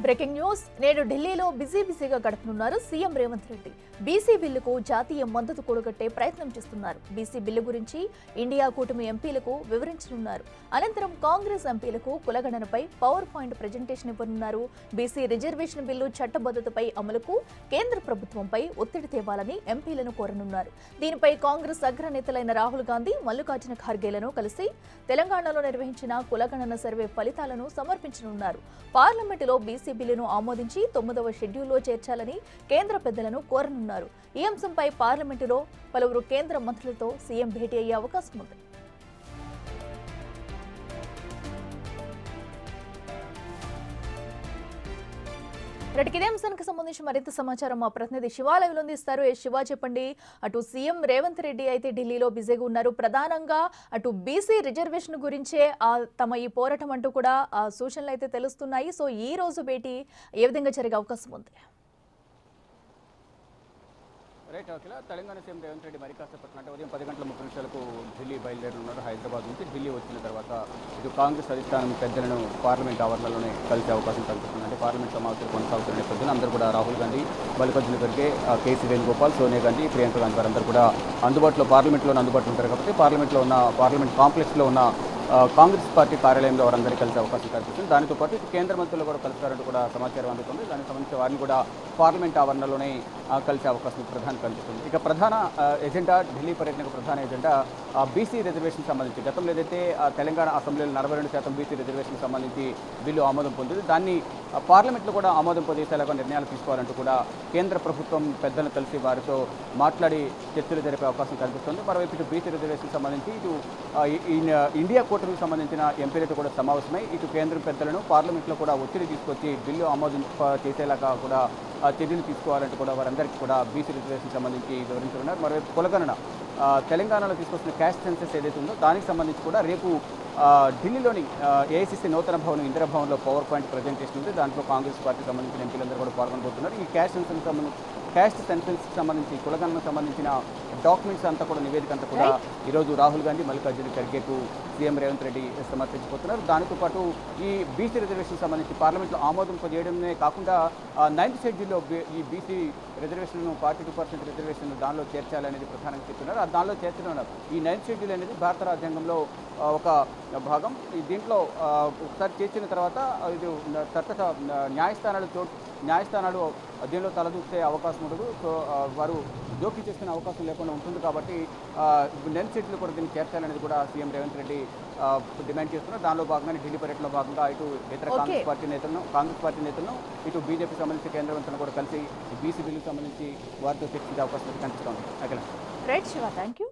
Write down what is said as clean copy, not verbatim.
Breaking news నేడు ఢిల్లీలో బిజీగా గడపనున్నారు సీఎం రేవంత్ రెడ్డి. బీసీ బిల్లుకు జాతీయ మద్దతు కూడగట్టే ప్రయత్నం చేస్తున్నారు. బీసీ బిల్లు గురించి ఇండియా కూటమి ఎంపీలకు వివరించనున్నారు. అనంతరం కాంగ్రెస్ ఎంపీలకు కులగణనపై పవర్ పాయింట్ ప్రెజెంటేషన్ ఇవ్వనున్నారు. బీసీ రిజర్వేషన్ బిల్లు చట్టబద్ధతపై అమలుకు కేంద్ర ప్రభుత్వంపై ఒత్తిడి తేవాలని ఎంపీలను కోరనున్నారు. దీనిపై కాంగ్రెస్ అగ్రనేతలైన రాహుల్ గాంధీ, మల్లికార్జున ఖర్గేలను కలిసి తెలంగాణలో నిర్వహించిన కులగణన సర్వే ఫలితాలను సమర్పించనున్నారు. పార్లమెంటులో బీసీ బిల్లును ఆమోదించి 9వ షెడ్యూల్లో చేర్చాలని కేంద్ర పెద్దలను కోరనున్నారు. ఈ అంశంపై పార్లమెంటులో పలువురు కేంద్ర మంత్రులతో సీఎం భేటీ అయ్యే అవకాశం ఉంది. ఇదే అంశానికి సంబంధించి మరింత సమాచారం మా ప్రతినిధి శివ లైవ్లో అందిస్తారు. శివ, చెప్పండి. అటు సీఎం రేవంత్ రెడ్డి అయితే ఢిల్లీలో బిజీగా ఉన్నారు. ప్రధానంగా అటు బీసీ రిజర్వేషన్ గురించే తమ ఈ పోరాటం అంటూ కూడా సూచనలు అయితే తెలుస్తున్నాయి. సో ఈ రోజు భేటీ ఏ విధంగా జరిగే అవకాశం ఉంది? రైట్ అఖిల, తెలంగాణ సీఎం రేవంత్ రెడ్డి మరి కాసేపట్లో అంటే ఉదయం 10 గంటల 30 నిమిషాలకు ఢిల్లీ బయలుదేరనున్నారు. హైదరాబాద్ నుంచి ఢిల్లీ వచ్చిన తర్వాత ఇటు కాంగ్రెస్ అధిష్టానం పెద్దలను పార్లమెంట్ ఆవరణలోనే కలిసే అవకాశం కల్పిస్తుంది. అంటే పార్లమెంట్ సమావేశాలు కొనసాగుతున్న నేపథ్యంలో అందరూ కూడా రాహుల్ గాంధీ, మల్లికార్జున ఖర్గే, కేసీ వేణుగోపాల్, సోనియా గాంధీ, ప్రియాంక గాంధీ వారందరూ కూడా పార్లమెంట్లోనే అందుబాటులో ఉంటారు. కాబట్టి పార్లమెంట్ కాంప్లెక్స్లో ఉన్న కాంగ్రెస్ పార్టీ కార్యాలయంలో వారందరికీ కలిసే అవకాశం కల్పిస్తుంది. దానితో పాటు ఇటు కేంద్ర మంత్రులు కూడా కలుస్తారంటూ కూడా సమాచారం అందుతుంది. దానికి సంబంధించి వారిని కూడా పార్లమెంట్ ఆవరణలోనే కలిసే అవకాశం ప్రధాని కల్పిస్తుంది. ఇక ప్రధాన ఎజెండా, ఢిల్లీ పర్యటనకు ప్రధాన ఎజెండా బీసీ రిజర్వేషన్ సంబంధించి గతంలో ఏదైతే తెలంగాణ అసెంబ్లీలో 42% బీసీ రిజర్వేషన్ సంబంధించి బిల్లు ఆమోదం పొందింది, దాన్ని పార్లమెంట్లో కూడా ఆమోదం పొందేసేలాగా నిర్ణయాలు తీసుకోవాలంటూ కూడా కేంద్ర ప్రభుత్వం పెద్దలను కలిసి వారితో మాట్లాడి చర్చలు జరిపే అవకాశం కల్పిస్తుంది. మరోవైపు ఇటు బీసీ రిజర్వేషన్ సంబంధించి ఇటు ఇండియా కూటమికి సంబంధించిన ఎంపీలతో కూడా సమావేశమై ఇటు కేంద్ర పెద్దలను పార్లమెంట్లో కూడా ఒత్తిడి తీసుకొచ్చి బిల్లు ఆమోదం చేసేలాగా కూడా చర్యలు తీసుకోవాలంటూ కూడా వారందరికీ కూడా బీసీ రిజర్వేషన్ సంబంధించి వివరించనున్నారు. మరోవైపు కులగణన తెలంగాణలో తీసుకొస్తున్న క్యాస్ట్ సెన్సెస్ ఏదైతే ఉందో దానికి సంబంధించి కూడా రేపు ఢిల్లీలోని ఏఐసీసీ నూతన భవనం ఇందిరాభవన్లో పవర్ పాయింట్ ప్రజెంటేషన్ ఉంది. దాంట్లో కాంగ్రెస్ పార్టీకి సంబంధించిన ఎంపీలందరూ కూడా పాల్గొనబోతున్నారు. ఈ క్యాస్ట్ సెన్సెస్కి సంబంధించి కులగణనకు సంబంధించిన డాక్యుమెంట్స్ అంతా కూడా నివేదిక అంతా కూడా ఈరోజు రాహుల్ గాంధీ, మల్లికార్జున ఖర్గేకు సీఎం రేవంత్ రెడ్డి సమర్పించబోతున్నారు. దానితో పాటు ఈ బీసీ రిజర్వేషన్ సంబంధించి పార్లమెంట్లో ఆమోదం చేయడమే కాకుండా 9th షెడ్యూల్లో ఈ బీసీ రిజర్వేషన్ 42% రిజర్వేషన్ దానిలో చేర్చాలనేది ప్రధానంగా చెప్తున్నారు. దానిలో చేర్చడం ఈ 9th షెడ్యూల్ అనేది భారత రాజ్యాంగంలో ఒక భాగం. దీంట్లో ఒకసారి చేర్చిన తర్వాత ఇది తర్వాత న్యాయస్థానాలు దీనిలో తలదూస్తే అవకాశం ఉండదు. సో వారు జోక్యం చేసుకునే అవకాశం లేకుండా ఉంటుంది. కాబట్టి 9th షెడ్యూల్ కూడా దీన్ని చేర్చాలనేది కూడా సీఎం రేవంత్ రెడ్డి డిమాండ్ చేస్తున్నారు. దానిలో భాగంగానే ఢిల్లీ పర్యటనలో భాగంగా ఇటు ఇతర కాంగ్రెస్ పార్టీ నేతలను ఇటు బీజేపీ సంబంధించి కేంద్ర మంత్రులను కూడా కలిసి బీసీ బిల్లుకు సంబంధించి వారితో చర్చించే అవకాశం కనిపిస్తోంది. Right Shiva, thank you.